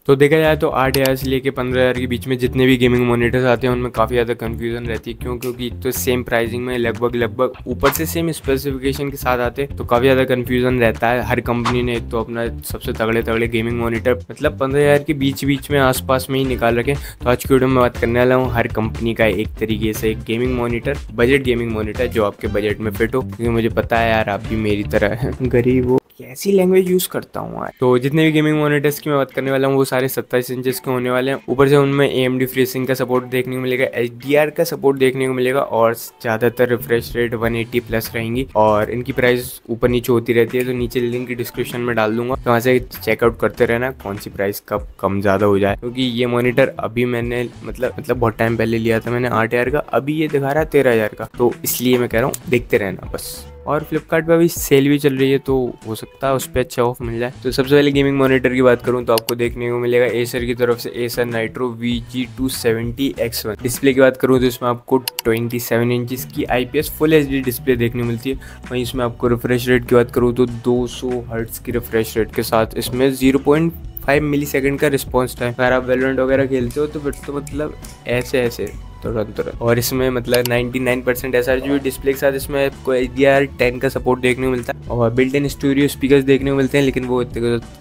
तो देखा जाए तो 8,000 से लेके 15,000 के बीच में जितने भी गेमिंग मॉनिटर्स आते हैं उनमें काफ़ी ज़्यादा कन्फ्यूजन रहती है। क्योंकि एक तो सेम प्राइसिंग में लगभग ऊपर से सेम स्पेसिफिकेशन के साथ आते हैं, तो काफ़ी ज़्यादा कन्फ्यूजन रहता है। हर कंपनी ने एक तो अपना सबसे तगड़े गेमिंग मॉनिटर मतलब 15,000 के बीच में आसपास में ही निकाल रखे। तो आज की वीडियो में बात करने वाला हूँ हर कंपनी का एक तरीके से एक gaming monitor, budget gaming monitor जो आपके बजट में फिट हो। क्योंकि मुझे पता है यार, आप भी मेरी तरह गरीब हो, कैसी लैंग्वेज यूज़ करता हूँ यार। तो जितने भी गेमिंग मॉनिटर्स की मैं बात करने वाला हूँ वो सारे 27 इंचेस के होने वाले हैं। ऊपर से उनमें AMD FreeSync का सपोर्ट देखने को मिलेगा, HDR का सपोर्ट देखने को मिलेगा और ज़्यादातर रिफ्रेश रेट 180 प्लस रहेंगी। और इनकी प्राइस ऊपर नीचे होती रहती है, तो नीचे लिंक डिस्क्रिप्शन में डाल दूंगा, तो वहाँ से चेकआउट करते रहना कौन सी प्राइस कब कम ज़्यादा हो जाए। क्योंकि ये मॉनिटर अभी मैंने मतलब बहुत टाइम पहले लिया था मैंने 8,000 का, अभी ये दिखा रहा है 13,000 का। तो इसलिए मैं कह रहा हूँ देखते रहना बस। और फ्लिपकार्ट पर भी सेल भी चल रही है, तो हो सकता है उस पर अच्छा ऑफ मिल जाए। तो सबसे पहले गेमिंग मॉनिटर की बात करूं तो आपको देखने को मिलेगा एसर की तरफ से एसर नाइट्रो VG270X1। डिस्प्ले की बात करूं तो इसमें आपको 27 इंचेस की IPS फुल HD डिस्प्ले देखने को मिलती है। वहीं इसमें आपको रिफ्रेश रेट की बात करूँ तो 200 हर्ट्ज की रिफ्रेश रेट के साथ इसमें 0.5 मिली सेकेंड का रिस्पॉन्स टाइम। अगर आप वेलोरेंट वगैरह खेलते हो तो फिर तो मतलब ऐसे तुरंत। और इसमें मतलब 99% sRGB डिस्प्ले के साथ इसमें आपको HDR10 का सपोर्ट देखने को मिलता है। और बिल्ट इन स्टूडियो स्पीकर्स देखने को मिलते हैं, लेकिन वो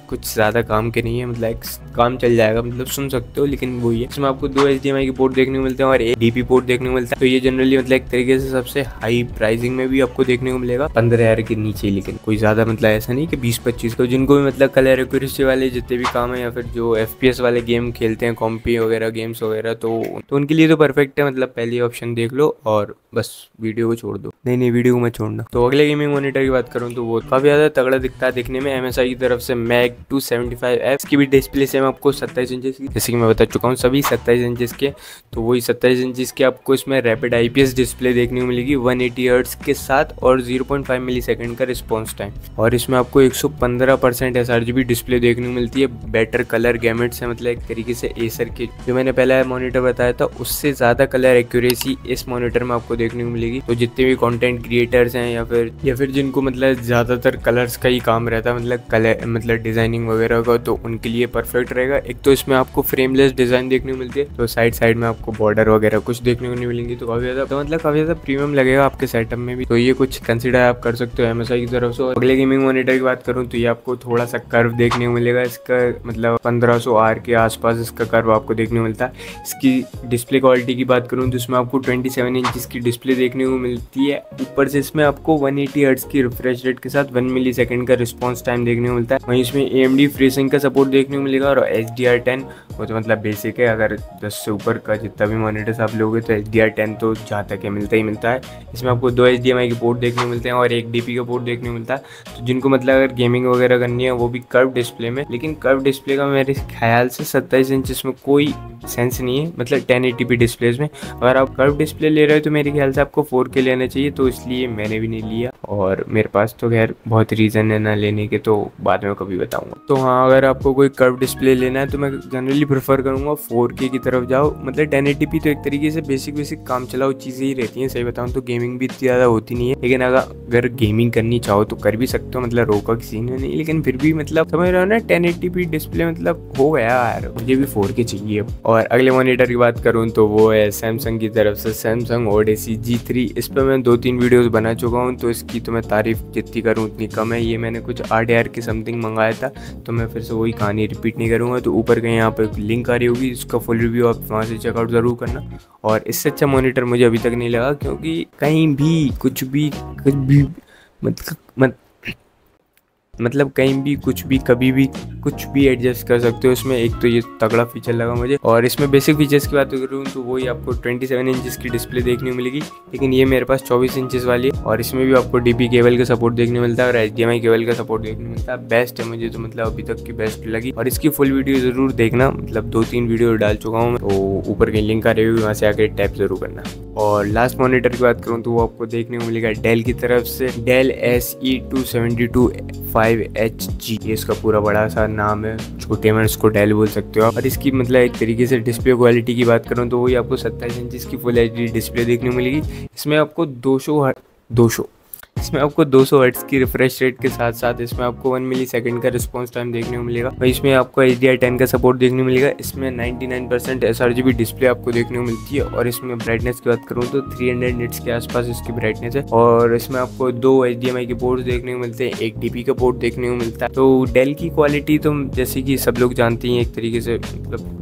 कुछ ज़्यादा काम के नहीं है, मतलब काम चल जाएगा, मतलब सुन सकते हो, लेकिन वो ही है। इसमें आपको 2 HDMI के पोर्ट देखने को मिलते हैं और एक DP पोर्ट देखने को मिलता है। तो ये जनरली मतलब एक तरीके से सबसे हाई प्राइसिंग में भी आपको देखने को मिलेगा 15,000 के नीचे, लेकिन कोई ज़्यादा मतलब ऐसा नहीं कि 20-25 को। जिनको भी मतलब कलर एक्यूरेसी वाले जितने भी काम है या फिर जो FPS वाले गेम खेलते हैं, कॉम्पी वगैरह गेम्स वगैरह, तो उनके लिए तो परफेक्ट है। मतलब पहले ऑप्शन देख लो और बस वीडियो को छोड़ दो, नहीं वीडियो को मत छोड़ना। तो अगले गेमिंग मॉनिटर की बात करूं तो वो काफी ज्यादा तगड़ा दिखता है दिखने में। MSI की तरफ से मैग 275F की भी डिस्प्ले सेम आपको 27 इंचेस की, जैसे कि मैं बता चुका हूं सभी 27 इंचेस के। तो वही 27 इंचेस के आपको इसमें रैपिड IPS डिस्प्ले देखने को मिलेगी 180 हर्ट्ज के साथ और 0.5 मिली सेकेंड का रिस्पॉन्स टाइम। और इसमें आपको 115% sRGB डिस्प्ले देखने को मिलती है। बेटर कलर गैमेट से मतलब एक तरीके से एसर के जो मैंने पहले मॉनिटर बताया था उससे ज्यादा कलर एक्यूरेसी इस मॉनिटर में आपको देखने को मिलेगी। तो जितने भी कंटेंट क्रिएटर्स हैं या फिर जिनको मतलब ज़्यादातर कलर्स का ही काम रहता है, मतलब कलर मतलब डिज़ाइनिंग वगैरह का, तो उनके लिए परफेक्ट रहेगा। एक तो इसमें आपको फ्रेमलेस डिज़ाइन देखने को मिलती है, तो साइड में आपको बॉर्डर वगैरह कुछ देखने को नहीं मिलेंगी, तो काफ़ी ज़्यादा प्रीमियम लगेगा आपके सेटअप में भी। तो ये कुछ कंसिडर आप कर सकते हो MSI की तरफ से। अगले गेमिंग मॉनिटर की बात करूँ तो ये आपको थोड़ा सा कर्व देखने को मिलेगा। इसका मतलब 1500R के आसपास इसका कर्व आपको देखने को मिलता है। इसकी डिस्प्ले क्वालिटी की बात करूँ तो इसमें आपको 27 इंचेस की डिस्प्ले देखने को मिलती है। ऊपर से इसमें आपको 180 हर्ट्ज की रिफ्रेश रेट के साथ 1 मिली सेकेंड का रिस्पॉन्स टाइम देखने को मिलता है। वहीं इसमें AMD FreeSync का सपोर्ट देखने को मिलेगा और HDR10 वो तो मतलब बेसिक है। अगर 10 से ऊपर का जितना भी मॉनिटर्स आप लोगे तो HDR10 तो जहाँ तक है मिलता ही मिलता है। इसमें आपको 2 HDMI के पोर्ट देखने को मिलते हैं और एक DP का पोर्ट देखने को मिलता है। तो जिनको मतलब अगर गेमिंग वगैरह करनी है वो भी कर्व डिस्प्ले में, लेकिन कर्व डिस्प्ले का मेरे ख्याल से 27 इंचेस में कोई सेंस नहीं है, मतलब 1080p डिस्प्लेज में। अगर आप कर्व डिस्प्ले ले रहे हो तो मेरे ख्याल से आपको 4K लेना चाहिए, तो इसलिए मैंने भी नहीं लिया। और मेरे पास तो खैर बहुत रीज़न है ना लेने के, तो बाद में कभी बताऊंगा। तो हाँ, अगर आपको कोई कर्व डिस्प्ले लेना है तो मैं जनरली प्रेफर करूंगा 4K की तरफ जाओ। मतलब 1080p तो एक तरीके से बेसिक काम चलाओ चीज़ें ही रहती हैं। सही बताऊँ तो गेमिंग भी इतनी ज़्यादा होती नहीं है, लेकिन अगर गेमिंग करनी चाहो तो कर भी सकते हो, मतलब रोका किसी ने नहीं। लेकिन फिर भी मतलब समझ रहे हो ना, 1080p डिस्प्ले मतलब हो गया यार, मुझे भी 4K चाहिए। और अगले मॉनिटर की बात करूँ तो वो है सैमसंग की तरफ से सैमसंग ओडेसी G3। इस पर मैं 2-3 वीडियोस बना चुका हूँ, तो इसकी तो मैं तारीफ जितनी करूँ उतनी कम है। ये मैंने कुछ 8,000 के समथिंग मंगाया था, तो मैं फिर से वही कहानी रिपीट नहीं करूँगा। तो ऊपर कहीं यहाँ पर लिंक आ रही होगी, इसका फुल रिव्यू आप वहाँ से चेकआउट ज़रूर करना। और इससे अच्छा मॉनिटर मुझे अभी तक नहीं लगा, क्योंकि कहीं भी कुछ भी मतलब कहीं भी कुछ भी कभी भी कुछ भी एडजस्ट कर सकते हो इसमें। एक तो ये तगड़ा फीचर लगा मुझे। और इसमें बेसिक फीचर्स की बात करूँ तो वही आपको 27 इंचेस की डिस्प्ले देखने को मिलेगी, लेकिन ये मेरे पास 24 इंचेस वाली है। और इसमें भी आपको DP केबल का सपोर्ट देखने मिलता है और HDMI केबल का सपोर्ट देखने मिलता है। बेस्ट है, मुझे तो मतलब अभी तक की बेस्ट लगी। और इसकी फुल वीडियो ज़रूर देखना, मतलब 2-3 वीडियो डाल चुका हूँ, तो ऊपर कहीं लिंक आ रही होगी, वहाँ से आकर टैप जरूर करना। और लास्ट मॉनिटर की बात करूँ तो वो आपको देखने को मिलेगा डेल की तरफ से डेल SE272 5HG। ये इसका पूरा बड़ा सा नाम है, छोटे में इसको डेल बोल सकते हो आप। और इसकी मतलब एक तरीके से डिस्प्ले क्वालिटी की बात करूँ तो वही आपको 27 इंचेस की फुल HD डिस्प्ले देखने को मिलेगी। इसमें आपको 200 इसमें आपको 200 हर्ट्ज की रिफ्रेश रेट के साथ साथ इसमें आपको 1 मिली सेकेंड का रिस्पॉन्स टाइम देखने को मिलेगा। वहीं इसमें आपको HDR10 का सपोर्ट देखने को मिलेगा। इसमें 99% sRGB डिस्प्ले आपको देखने को मिलती है। और इसमें ब्राइटनेस की बात करूँ तो 300 निट्स के आसपास इसकी ब्राइटनेस है। और इसमें आपको 2 HDMI के पोर्ट्स देखने को मिलते हैं, 1 DP का पोर्ट देखने को मिलता है। तो डेल की क्वालिटी तो जैसे कि सब लोग जानते हैं एक तरीके से, मतलब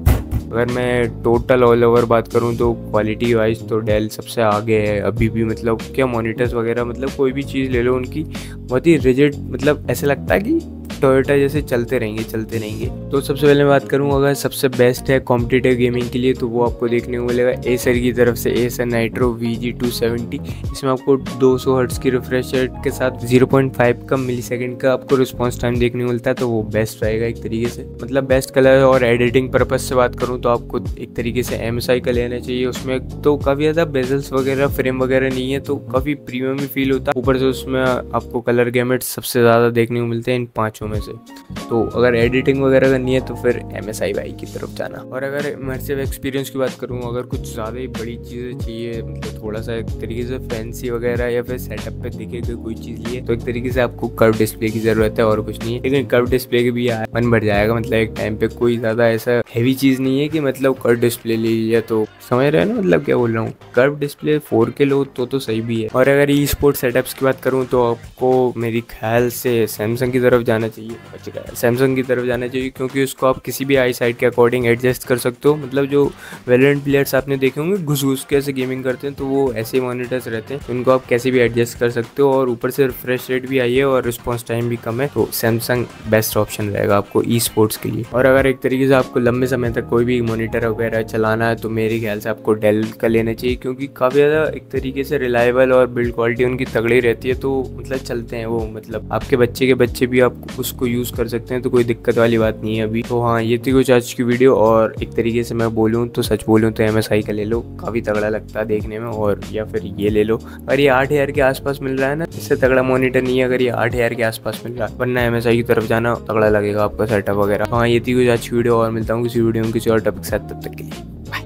अगर मैं टोटल ऑल ओवर बात करूं तो क्वालिटी वाइज तो डेल सबसे आगे है अभी भी। मतलब क्या मॉनिटर्स वगैरह, मतलब कोई भी चीज़ ले लो उनकी बहुत ही रिजिड, मतलब ऐसा लगता है कि टोयोटा जैसे चलते रहेंगे। तो सबसे पहले बात करूं अगर सबसे बेस्ट है कॉम्पिटिटिव गेमिंग के लिए तो वो आपको देखने को मिलेगा एसर की तरफ से एसर नाइट्रो VG270। इसमें आपको 200 हर्ट्ज की रिफ्रेश रेट के साथ 0.5 का मिली सेकेंड का आपको रिस्पॉन्स टाइम देखने को मिलता है। तो वो बेस्ट रहेगा एक तरीके से, मतलब बेस्ट कलर। और एडिटिंग पर्पज से बात करूँ तो आपको एक तरीके से MSI का लेना चाहिए। उसमें तो काफ़ी ज़्यादा बेजल्स वगैरह, फ्रेम वगैरह नहीं है, तो काफ़ी प्रीमियम ही फील होता है। ऊपर से उसमें आपको कलर गैमेट्स सबसे ज़्यादा देखने को मिलते हैं इन 5 में से। तो अगर एडिटिंग वगैरह करनी है तो फिर MSI भाई की तरफ जाना। और अगर इमर्सिव एक्सपीरियंस की बात करूँ, अगर कुछ ज़्यादा ही बड़ी चीज़ें चाहिए, मतलब थोड़ा सा एक तरीके से फैंसी वगैरह या फिर सेटअप पे दिखे कोई चीज़ लिए, तो एक तरीके से आपको कर्व डिस्प्ले की ज़रूरत है और कुछ नहीं है। लेकिन कर्व डिस्प्ले के भी मन बढ़ जाएगा, मतलब एक टाइम पे कोई ज़्यादा ऐसा हैवी चीज़ नहीं है कि मतलब कर्व डिस्प्ले ले लिया तो, समझ रहे हैं ना मतलब क्या बोल रहा हूँ। कर्व डिस्प्ले 4K लो तो सही भी है। और अगर ई स्पोर्ट सेटअप्स की बात करूँ तो आपको मेरी ख्याल से सैमसंग की तरफ जाना चाहिए। सैमसंग की तरफ जाना चाहिए क्योंकि उसको आप किसी भी आई साइट के अकॉर्डिंग एडजस्ट कर सकते हो। मतलब जो वैलोरेंट प्लेयर्स आपने देखे होंगे घुस के ऐसे गेमिंग करते हैं, तो वो ऐसे मॉनिटर्स रहते हैं, उनको आप कैसे भी एडजस्ट कर सकते हो। और ऊपर से रिफ्रेश रेट भी आई है और रिस्पॉन्स टाइम भी कम है, तो सैमसंग बेस्ट ऑप्शन रहेगा आपको ई स्पोर्ट्स के लिए। और अगर एक तरीके से आपको लंबे समय तक कोई भी मॉनिटर वगैरह चलाना है तो मेरे ख्याल से आपको डेल का लेना चाहिए, क्योंकि काफ़ी ज़्यादा एक तरीके से रिलायबल और बिल्ड क्वालिटी उनकी तगड़ी रहती है। तो मतलब चलते हैं वो, मतलब आपके बच्चे के बच्चे भी आप उसको यूज़ कर सकते हैं, तो कोई दिक्कत वाली बात नहीं है अभी। तो हाँ, ये थी कुछ आज की वीडियो। और एक तरीके से मैं बोलूँ तो, सच बोलूँ तो MSI का ले लो, काफ़ी तगड़ा लगता है देखने में। और या फिर ये ले लो, अगर ये 8000 के आसपास मिल रहा है ना, इससे तगड़ा मॉनिटर नहीं है अगर ये 8000 के आसपास मिल रहा है, वरना MSI की तरफ जाना, तगड़ा लगेगा आपका सेटअप वगैरह। हाँ, ये थी कुछ आज की वीडियो, और मिलता हूँ किसी वीडियो में किसी और टॉपिक के साथ, तब तक के लिए बाय।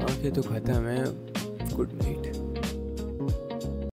ओके, तो खत्म है, गुड नाइट।